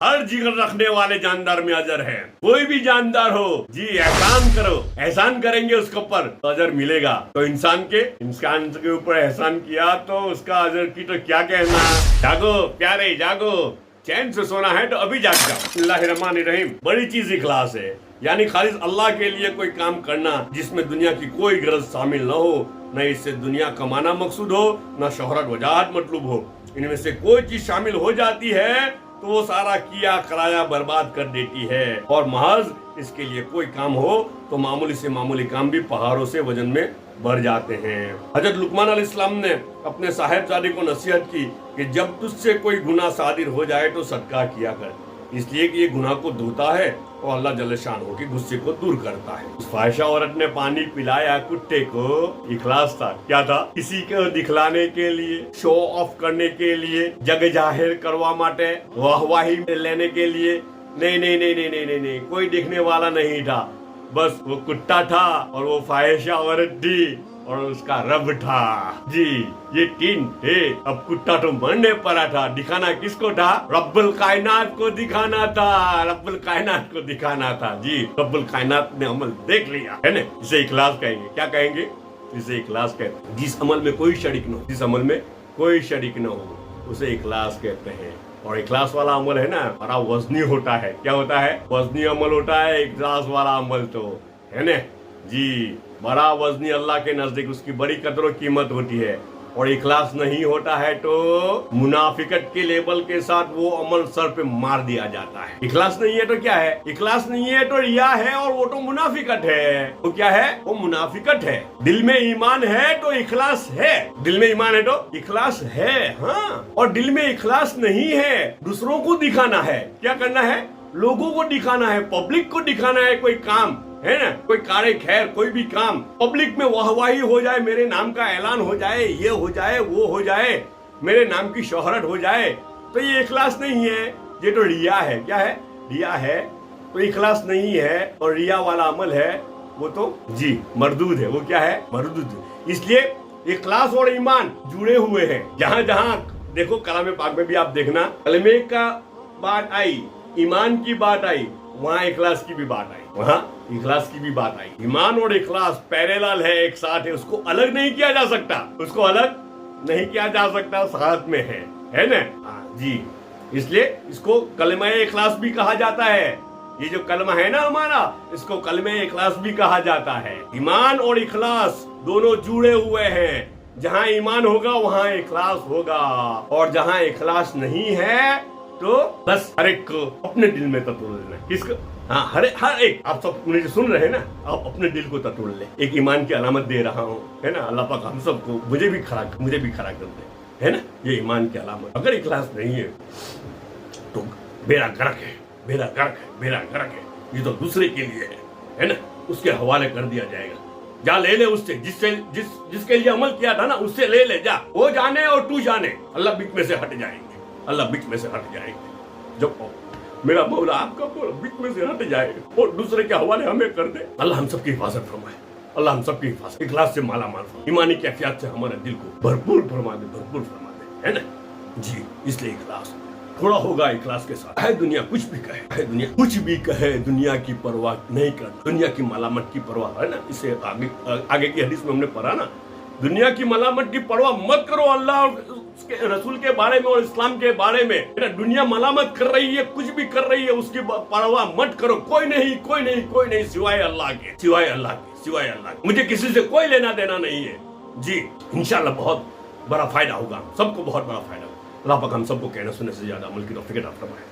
हर जिगर रखने वाले जानदार में अजर है। कोई भी जानदार हो जी, एहसान करो, एहसान करेंगे उसके ऊपर तो अजर मिलेगा। तो इंसान के ऊपर एहसान किया तो उसका अजर की तो क्या कहना। जागो प्यारे जागो, चैन से सोना है तो अभी जाग जाओ। बिस्मिल्लाहिर्रहमानिर्रहीम। बड़ी चीज इखलास है, यानी खालिस अल्लाह के लिए कोई काम करना जिसमें दुनिया की कोई गरज शामिल न हो, न इससे दुनिया कमाना मकसूद हो, न शोहरत वजाहत मतलूब हो। इनमें से कोई चीज शामिल हो जाती है तो वो सारा किया कराया बर्बाद कर देती है। और महज इसके लिए कोई काम हो तो मामूली से मामूली काम भी पहाड़ों से वजन में बढ़ जाते हैं। हजरत लुकमान अलैहिस्सलाम ने अपने साहिबजादे को नसीहत की कि जब तुझसे कोई गुनाह सादिर हो जाए तो सदका किया कर, इसलिए कि ये गुनाह को धोता है और अल्लाह जल्ल शान के गुस्से को दूर करता है। उस फाहिशा औरत ने पानी पिलाया कुत्ते को, इखलास था। क्या था? किसी को दिखलाने के लिए, शो ऑफ करने के लिए, जग जाहिर करवा माटे, वाहवाही लेने के लिए। नहीं नहीं नहीं नहीं नहीं नहीं, नहीं। कोई देखने वाला नहीं था, बस वो कुत्ता था और वो फाहिशा औरत थी और उसका रब था। जी ये तीन थे। अब कुत्ता तो मरने पड़ा था, दिखाना किसको था? रब्बुल कायनात को दिखाना था, रब्बुल कायनात को दिखाना था। जी रब्बुल कायनात ने अमल देख लिया है ना, इसे इखलास कहेंगे। क्या कहेंगे? इसे इखलास कहते हैं। जिस अमल में कोई शरीक न हो, जिस अमल में कोई शरीक न हो उसे इखलास कहते हैं। और इखलास वाला अमल है ना, बड़ा वजनी होता है। क्या होता है? वजनी अमल होता है इखलास वाला अमल, तो है ना जी। बड़ा वजनी अल्लाह के नजदीक उसकी बड़ी कदर कीमत होती है। और इखलास नहीं होता है तो मुनाफिकत के लेबल के साथ वो अमल सर पे मार दिया जाता है। इखलास नहीं है तो क्या है? इखलास नहीं है तो रिया है और वो तो मुनाफिकत है। वो क्या है? वो मुनाफिकत है। दिल में ईमान है तो इखलास है, दिल में ईमान है तो इखलास है। हाँ, और दिल में इखलास नहीं है, दूसरों को दिखाना है। क्या करना है? लोगों को दिखाना है, पब्लिक को दिखाना है। कोई काम है ना, कोई कार्य खैर कोई भी काम पब्लिक में वाहवाही हो जाए, मेरे नाम का ऐलान हो जाए, ये हो जाए वो हो जाए, मेरे नाम की शोहरत हो जाए, तो ये इखलास नहीं है, ये तो रिया है। क्या है? रिया है। तो इखलास नहीं है और रिया वाला अमल है वो तो जी मरदूद है। वो क्या है? मरदूद। इसलिए इखलास और ईमान जुड़े हुए हैं। जहाँ जहाँ देखो कलाम पाक में भी आप देखना, कलमे का बात आई, ईमान की बात आई, वहाँ इखलास की भी बात आई, वहाँ इखलास की भी बात आई। ईमान और इखलास पैरेलल है, एक साथ है, उसको अलग नहीं किया जा सकता, उसको अलग नहीं किया जा सकता, साथ में है ना जी। इसलिए इसको कलमा इखलास भी कहा जाता है। ये जो कलमा है ना हमारा, इसको कलमे इखलास भी कहा जाता है। ईमान और इखलास दोनों जुड़े हुए हैं। जहाँ ईमान होगा वहाँ इखलास होगा, और जहाँ इखलास नहीं है तो बस हर एक को अपने दिल में टटोल लेना। किसको? हाँ, हर एक। आप सब मुझे सुन रहे हैं ना, आप अपने दिल को टटोल ले। एक ईमान की अलामत दे रहा हूँ, है ना। अल्लाह पाक हम सबको, मुझे भी खड़ा कर दे, है ना। ये ईमान की अलामत। अगर इखलास नहीं है तो बेड़ा गर्क है, बेड़ा गर्क है, बेड़ा गर्क है। ये तो दूसरे के लिए है ना, उसके हवाले कर दिया जाएगा। जा ले ले उससे, जिसके लिए अमल किया था ना, उससे ले ले जा। वो जाने और तू जाने, अल्लाह बीच में से हट जाएंगे, अल्लाह बीच में से हट जाएंगे। जब मेरा मौला आपका बीच में से हट जाए और दूसरे के हवाले हमें कर दे, अल्लाह हम सबकी हिफाजत फरमाए, अल्लाह हम सबकी हिफाजत इखलास से माला माल फरमाए, ईमानी कैफियत से हमारे दिल को भरपूर फरमा दे, भरपूर फरमा दे, है ना जी। इसलिए इखलास थोड़ा होगा इखलास के साथ। है दुनिया कुछ भी कहे, है दुनिया कुछ भी कहे, दुनिया की परवाह नहीं करना, दुनिया की मलामत की परवाह, है ना। इसे आगे की हदीस में हमने पढ़ा ना, दुनिया की मलामत की परवाह मत करो अल्लाह और उसके रसूल के बारे में और इस्लाम के बारे में। दुनिया मलामत कर रही है, कुछ भी कर रही है, उसकी परवाह मत करो। कोई नहीं, कोई नहीं, कोई नहीं सिवाय अल्लाह के, सिवाय अल्लाह के, सिवाय अल्लाह के। मुझे किसी से कोई लेना देना नहीं है जी। इंशाल्लाह बहुत बड़ा फायदा होगा, सबको बहुत बड़ा फायदा होगा। अल्लाह पाक हम सबको कहने सुनने से ज्यादा अमल की तौफीक अता फरमाए।